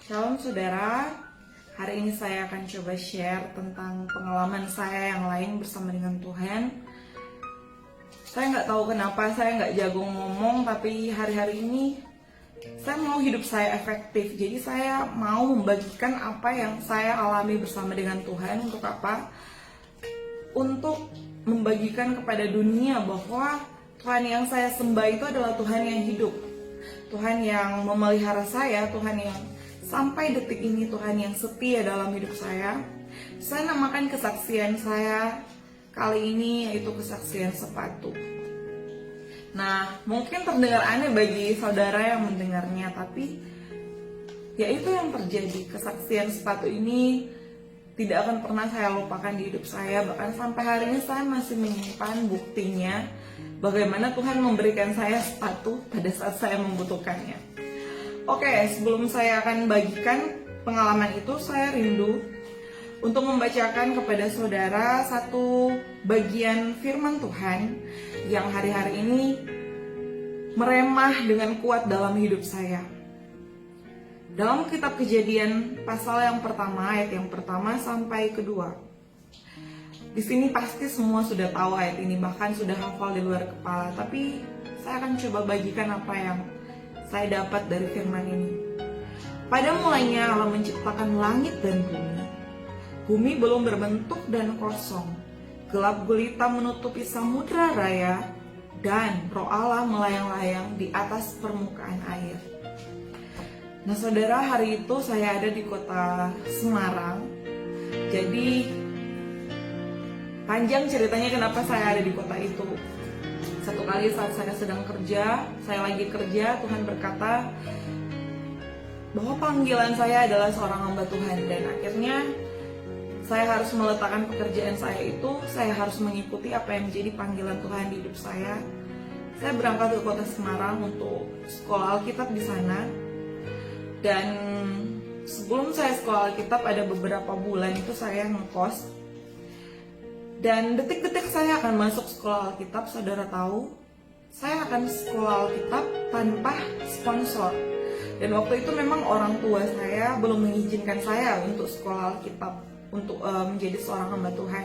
Shalom saudara, hari ini saya akan coba share tentang pengalaman saya yang lain bersama dengan Tuhan. Saya nggak tahu kenapa saya nggak jago ngomong, tapi hari-hari ini saya mau hidup saya efektif. Jadi saya mau membagikan apa yang saya alami bersama dengan Tuhan. Untuk apa? Untuk membagikan kepada dunia bahwa Tuhan yang saya sembah itu adalah Tuhan yang hidup, Tuhan yang memelihara saya, Tuhan yang sampai detik ini Tuhan yang setia dalam hidup saya. Saya namakan kesaksian saya kali ini yaitu kesaksian sepatu. Nah, mungkin terdengar aneh bagi saudara yang mendengarnya, tapi ya itu yang terjadi. Kesaksian sepatu ini tidak akan pernah saya lupakan di hidup saya. Bahkan sampai hari ini saya masih menyimpan buktinya bagaimana Tuhan memberikan saya sepatu pada saat saya membutuhkannya. Oke, sebelum saya akan bagikan pengalaman itu, saya rindu untuk membacakan kepada saudara satu bagian firman Tuhan yang hari-hari ini meremah dengan kuat dalam hidup saya. Dalam kitab Kejadian pasal yang pertama, ayat yang pertama sampai kedua. Di sini pasti semua sudah tahu ayat ini, bahkan sudah hafal di luar kepala. Tapi saya akan coba bagikan apa yang saya dapat dari firman ini. Pada mulanya Allah menciptakan langit dan bumi. Bumi belum berbentuk dan kosong. Gelap gulita menutupi samudra raya, dan Roh Allah melayang-layang di atas permukaan air. Nah saudara, hari itu saya ada di kota Semarang. Jadi panjang ceritanya kenapa saya ada di kota itu. Satu kali saat saya sedang kerja, saya lagi kerja, Tuhan berkata bahwa panggilan saya adalah seorang hamba Tuhan. Dan akhirnya saya harus meletakkan pekerjaan saya itu, saya harus mengikuti apa yang menjadi panggilan Tuhan di hidup saya. Saya berangkat ke kota Semarang untuk sekolah Alkitab di sana. Dan sebelum saya sekolah Alkitab ada beberapa bulan itu saya ngekos. Dan detik-detik saya akan masuk sekolah Alkitab, saudara tahu, saya akan sekolah Alkitab tanpa sponsor. Dan waktu itu memang orang tua saya belum mengizinkan saya untuk sekolah Alkitab, untuk menjadi seorang hamba Tuhan.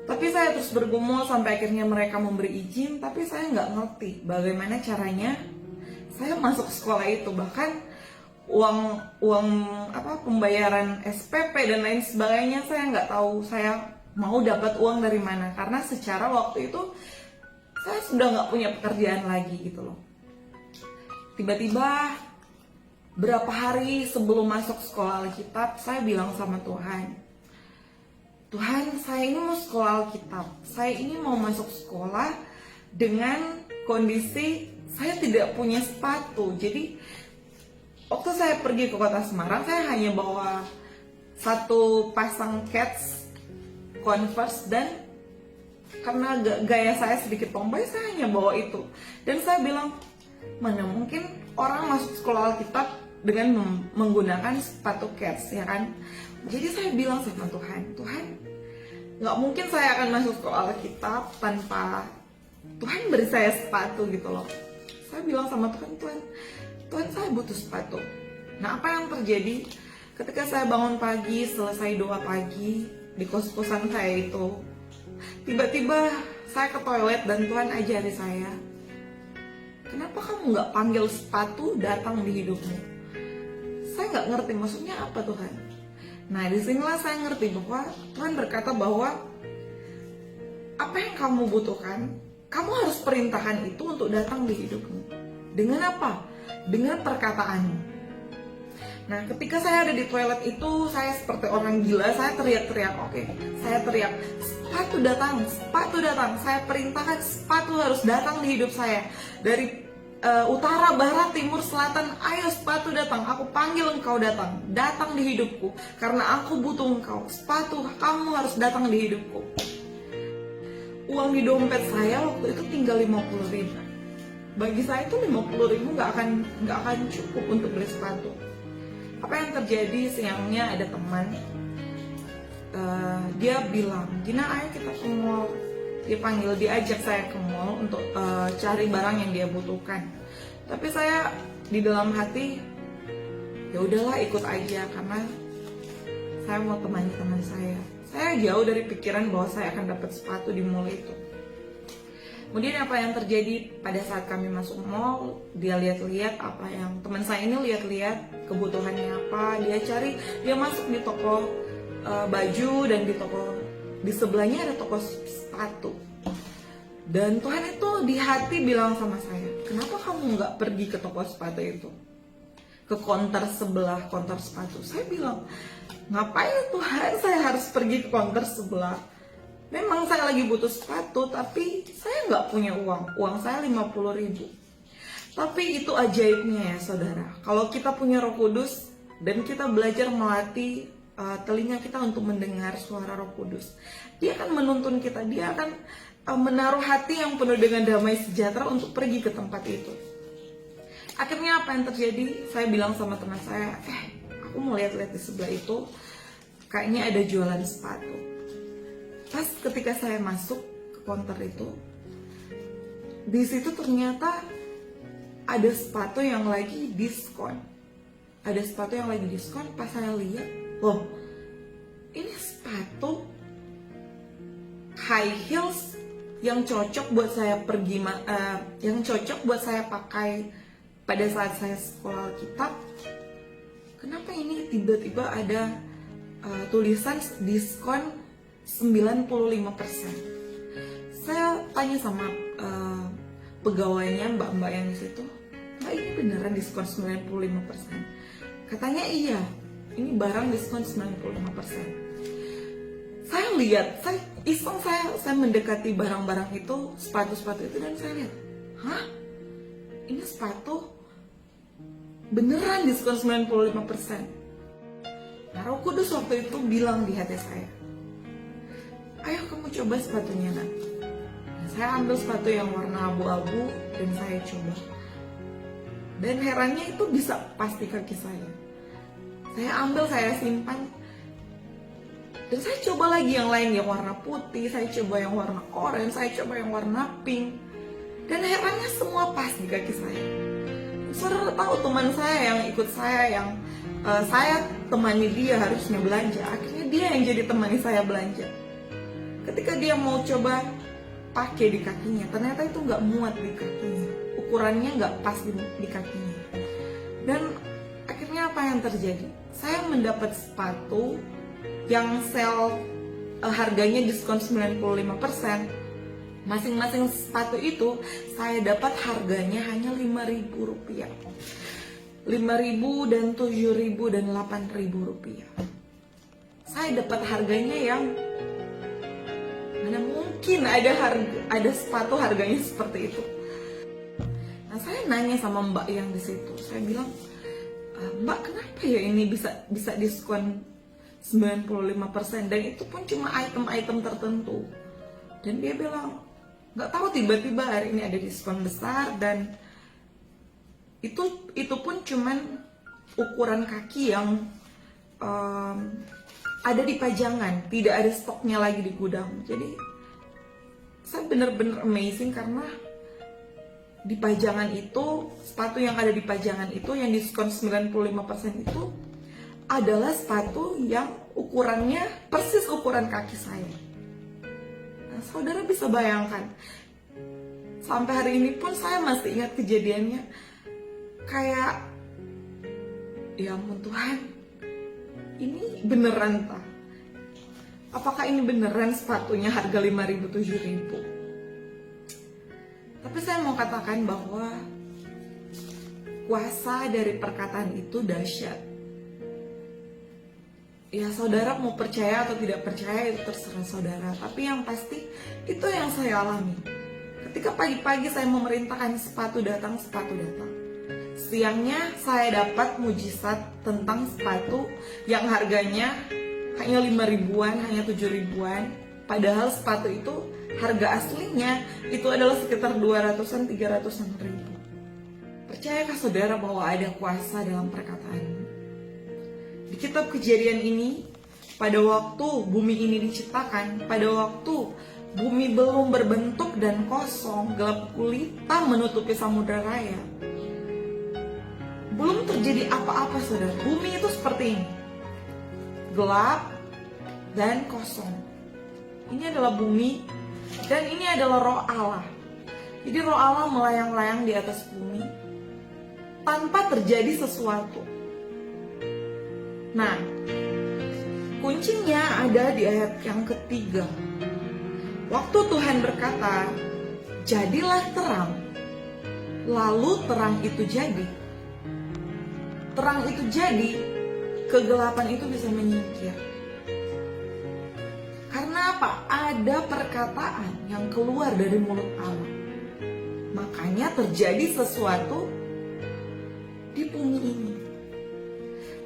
Tapi saya terus bergumul sampai akhirnya mereka memberi izin, tapi saya nggak ngerti bagaimana caranya saya masuk sekolah itu. Bahkan uang pembayaran SPP dan lain sebagainya saya nggak tahu saya mau dapat uang dari mana, karena secara waktu itu saya sudah nggak punya pekerjaan lagi gitu loh. Tiba-tiba berapa hari sebelum masuk sekolah Alkitab, saya bilang sama Tuhan, Tuhan, saya ini mau sekolah Alkitab, saya ini mau masuk sekolah dengan kondisi saya tidak punya sepatu. Jadi waktu saya pergi ke kota Semarang, saya hanya bawa satu pasang Keds Converse, dan karena gaya saya sedikit tomboy, saya hanya bawa itu. Dan saya bilang, mana mungkin orang masuk sekolah Alkitab dengan menggunakan sepatu Keds, ya kan? Jadi saya bilang sama Tuhan, Tuhan, nggak mungkin saya akan masuk sekolah Alkitab tanpa Tuhan beri saya sepatu gitu loh. Saya bilang sama Tuhan, Tuhan saya butuh sepatu. Nah apa yang terjadi ketika saya bangun pagi, selesai doa pagi di kos-kosan saya itu, tiba-tiba saya ke toilet dan Tuhan ajari saya, kenapa kamu nggak panggil sepatu datang di hidupmu? Saya nggak ngerti maksudnya apa Tuhan. Nah disinilah saya ngerti bahwa Tuhan berkata bahwa apa yang kamu butuhkan, kamu harus perintahkan itu untuk datang di hidupmu. Dengan apa? Dengan perkataanmu. Nah ketika saya ada di toilet itu, saya seperti orang gila, saya teriak-teriak. Saya teriak, sepatu datang, saya perintahkan sepatu harus datang di hidup saya. Dari utara, barat, timur, selatan, ayo sepatu datang, aku panggil engkau datang di hidupku, karena aku butuh engkau, sepatu kamu harus datang di hidupku. Uang di dompet saya waktu itu tinggal 50.000. Bagi saya itu 50.000 nggak akan cukup untuk beli sepatu. Apa yang terjadi, siangnya ada teman, dia bilang, Gina ayo kita ke mall. Dia ajak saya ke mall untuk cari barang yang dia butuhkan. Tapi saya di dalam hati, ya udahlah ikut aja karena saya mau temani teman saya. Saya jauh dari pikiran bahwa saya akan dapat sepatu di mall itu. Kemudian apa yang terjadi pada saat kami masuk mall, dia lihat-lihat apa yang teman saya ini lihat-lihat kebutuhannya apa, dia masuk di toko baju dan di sebelahnya ada toko sepatu. Dan Tuhan itu di hati bilang sama saya, kenapa kamu nggak pergi ke toko sepatu itu? Ke counter sebelah, counter sepatu. Saya bilang, ngapain Tuhan saya harus pergi ke counter sebelah? Memang saya lagi butuh sepatu, tapi saya nggak punya uang saya 50.000. Tapi itu ajaibnya ya saudara, kalau kita punya Roh Kudus dan kita belajar melatih telinga kita untuk mendengar suara Roh Kudus, dia akan menuntun kita, dia akan menaruh hati yang penuh dengan damai sejahtera untuk pergi ke tempat itu. Akhirnya apa yang terjadi? Saya bilang sama teman saya, aku mau lihat-lihat di sebelah itu, kayaknya ada jualan sepatu. Pas ketika saya masuk ke counter itu, di situ ternyata ada sepatu yang lagi diskon. Ada sepatu yang lagi diskon. Pas saya lihat, loh, ini sepatu high heels yang cocok buat saya yang cocok buat saya pakai pada saat saya sekolah Alkitab. Kenapa ini tiba-tiba ada tulisan diskon 95%? Saya tanya sama pegawainya, mbak-mbak yang di situ, Mbak, ini beneran diskon 95%? Katanya iya, ini barang diskon 95%. Saya lihat, saya mendekati barang-barang itu, sepatu-sepatu itu, dan saya lihat, hah? Ini sepatu beneran diskon 95%. Nah, Roh Kudus waktu itu bilang di hati saya, ayo kamu coba sepatunya nak. Nah, saya ambil sepatu yang warna abu-abu dan saya coba. Dan herannya itu bisa pas di kaki saya. Saya ambil, saya simpan. Dan saya coba lagi yang lain, yang warna putih, saya coba yang warna oranye, saya coba yang warna pink. Dan herannya semua pas di kaki saya. Saudara tahu teman saya yang ikut saya, yang saya temani dia harusnya belanja, akhirnya dia yang jadi temani saya belanja. Ketika dia mau coba pakai di kakinya, ternyata itu nggak muat di kakinya, ukurannya nggak pas di kakinya. Dan akhirnya apa yang terjadi? Saya mendapat sepatu yang harganya diskon 95%. Masing-masing sepatu itu saya dapat harganya hanya 5.000 rupiah. 5.000 dan 7.000 dan 8.000 rupiah. Saya dapat harganya yang mana mungkin ada sepatu harganya seperti itu. Nah, saya nanya sama mbak yang di situ. Saya bilang, Mbak, kenapa ya ini bisa diskon 95%, dan itu pun cuma item-item tertentu. Dan dia bilang, nggak tahu, tiba-tiba hari ini ada diskon besar, dan itu pun cuman ukuran kaki yang ada di pajangan, tidak ada stoknya lagi di gudang. Jadi saya benar-benar amazing karena di pajangan itu, sepatu yang ada di pajangan itu yang diskon 95% itu adalah sepatu yang ukurannya persis ukuran kaki saya. Nah, saudara bisa bayangkan, sampai hari ini pun saya masih ingat kejadiannya. Kayak, ya ampun Tuhan, ini beneran tak? Apakah ini beneran sepatunya harga 5.000, 7.000? Tapi saya mau katakan bahwa kuasa dari perkataan itu dahsyat. Ya saudara mau percaya atau tidak percaya itu terserah saudara. Tapi yang pasti itu yang saya alami. Ketika pagi-pagi saya memerintahkan sepatu datang. Siangnya saya dapat mujizat tentang sepatu yang harganya hanya 5.000-an, hanya 7.000-an. Padahal sepatu itu harga aslinya itu adalah sekitar 200-an, 300-an ribu. Percayakah saudara bahwa ada kuasa dalam perkataan? Di kitab Kejadian ini, pada waktu bumi ini diciptakan, pada waktu bumi belum berbentuk dan kosong, gelap gulita menutupi samudera raya, belum terjadi apa-apa saudara. Bumi itu seperti ini, gelap dan kosong. Ini adalah bumi dan ini adalah roh Allah. Jadi roh Allah melayang-layang di atas bumi tanpa terjadi sesuatu. Nah, kuncinya ada di ayat yang ketiga. Waktu Tuhan berkata, jadilah terang. Lalu terang itu jadi. Terang itu jadi, kegelapan itu bisa menyingkir. Karena apa? Ada perkataan yang keluar dari mulut Allah. Makanya terjadi sesuatu di bumi ini.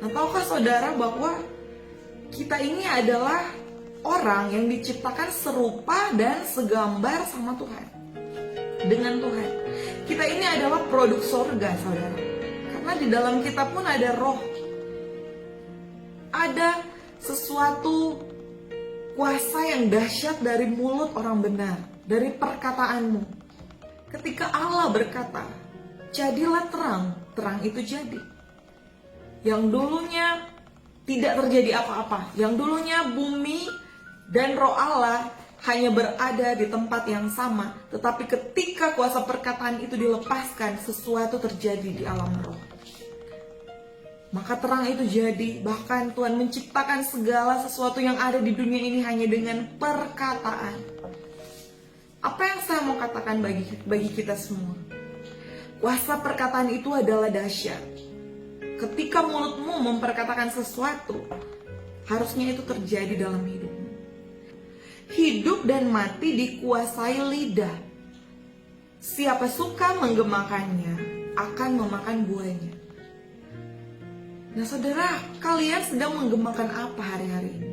Nah, tahukah saudara bahwa kita ini adalah orang yang diciptakan serupa dan segambar sama Tuhan. Dengan Tuhan. Kita ini adalah produk sorga, saudara. Karena di dalam kita pun ada roh. Ada sesuatu kuasa yang dahsyat dari mulut orang benar. Dari perkataanmu. Ketika Allah berkata, jadilah terang, terang itu jadi. Yang dulunya tidak terjadi apa-apa, yang dulunya bumi dan roh Allah hanya berada di tempat yang sama, tetapi ketika kuasa perkataan itu dilepaskan, sesuatu terjadi di alam roh. Maka terang itu jadi, bahkan Tuhan menciptakan segala sesuatu yang ada di dunia ini hanya dengan perkataan. Apa yang saya mau katakan bagi kita semua? Kuasa perkataan itu adalah dahsyat. Ketika mulutmu memperkatakan sesuatu, harusnya itu terjadi dalam hidupmu. Hidup dan mati dikuasai lidah. Siapa suka menggemakannya akan memakan buahnya. Nah saudara, kalian sedang menggemakan apa hari-hari ini?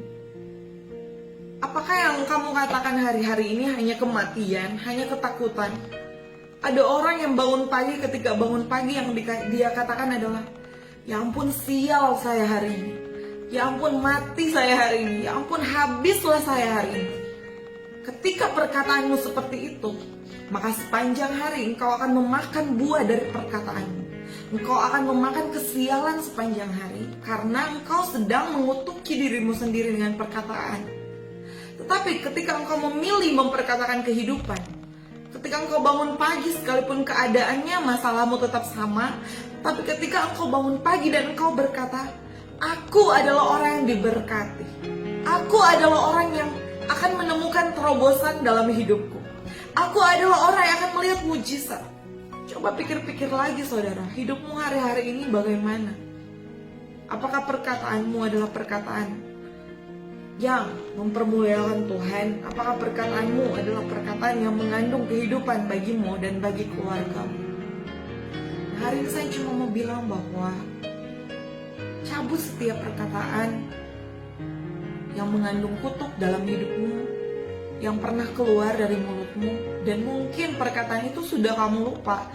Apakah yang kamu katakan hari-hari ini hanya kematian, hanya ketakutan? Ada orang yang bangun pagi, ketika bangun pagi yang dia katakan adalah, ya ampun sial saya hari ini, ya ampun mati saya hari ini, ya ampun habislah saya hari ini. Ketika perkataanmu seperti itu, maka sepanjang hari engkau akan memakan buah dari perkataanmu. Engkau akan memakan kesialan sepanjang hari, karena engkau sedang mengutuki dirimu sendiri dengan perkataan. Tetapi ketika engkau memilih memperkatakan kehidupan, ketika engkau bangun pagi sekalipun keadaannya masalahmu tetap sama, tapi ketika engkau bangun pagi dan engkau berkata, aku adalah orang yang diberkati, aku adalah orang yang akan menemukan terobosan dalam hidupku, aku adalah orang yang akan melihat mujizat. Coba pikir-pikir lagi saudara, hidupmu hari-hari ini bagaimana? Apakah perkataanmu adalah perkataan yang mempermuliakan Tuhan? Apakah perkataanmu adalah perkataan yang mengandung kehidupan bagimu dan bagi keluargamu? Hari ini saya cuma mau bilang bahwa cabut setiap perkataan yang mengandung kutuk dalam hidupmu, yang pernah keluar dari mulutmu, dan mungkin perkataan itu sudah kamu lupa.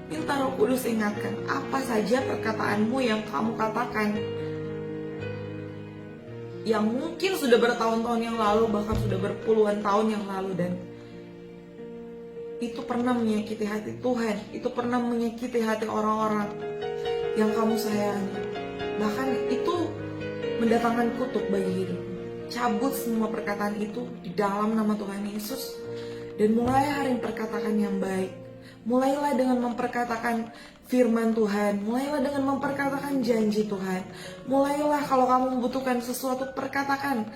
Minta Roh Kudus ingatkan apa saja perkataanmu yang kamu katakan, yang mungkin sudah bertahun-tahun yang lalu, bahkan sudah berpuluhan tahun yang lalu, dan itu pernah menyakiti hati Tuhan, itu pernah menyakiti hati orang-orang yang kamu sayangi, bahkan itu mendatangkan kutuk bagi hidupmu. Cabut semua perkataan itu di dalam nama Tuhan Yesus, dan mulai hari ini perkatakan yang baik. Mulailah dengan memperkatakan firman Tuhan, mulailah dengan memperkatakan janji Tuhan. Mulailah kalau kamu membutuhkan sesuatu, perkatakan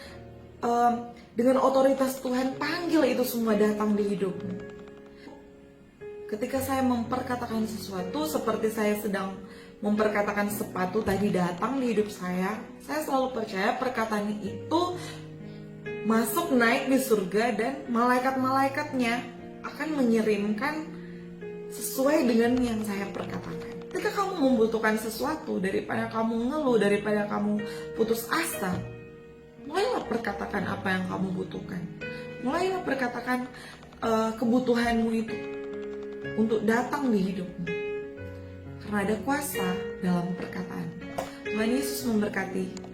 dengan otoritas Tuhan, panggil itu semua datang di hidupmu. Ketika saya memperkatakan sesuatu, seperti saya sedang memperkatakan sepatu tadi datang di hidup saya selalu percaya perkataan itu masuk naik di surga, dan malaikat-malaikatnya akan mengirimkan sesuai dengan yang saya perkatakan. Ketika kamu membutuhkan sesuatu, daripada kamu ngeluh, daripada kamu putus asa, mulailah perkatakan apa yang kamu butuhkan. Mulailah perkatakan kebutuhanmu itu untuk datang di hidupmu, karena ada kuasa dalam perkataan. Tuhan Yesus memberkati.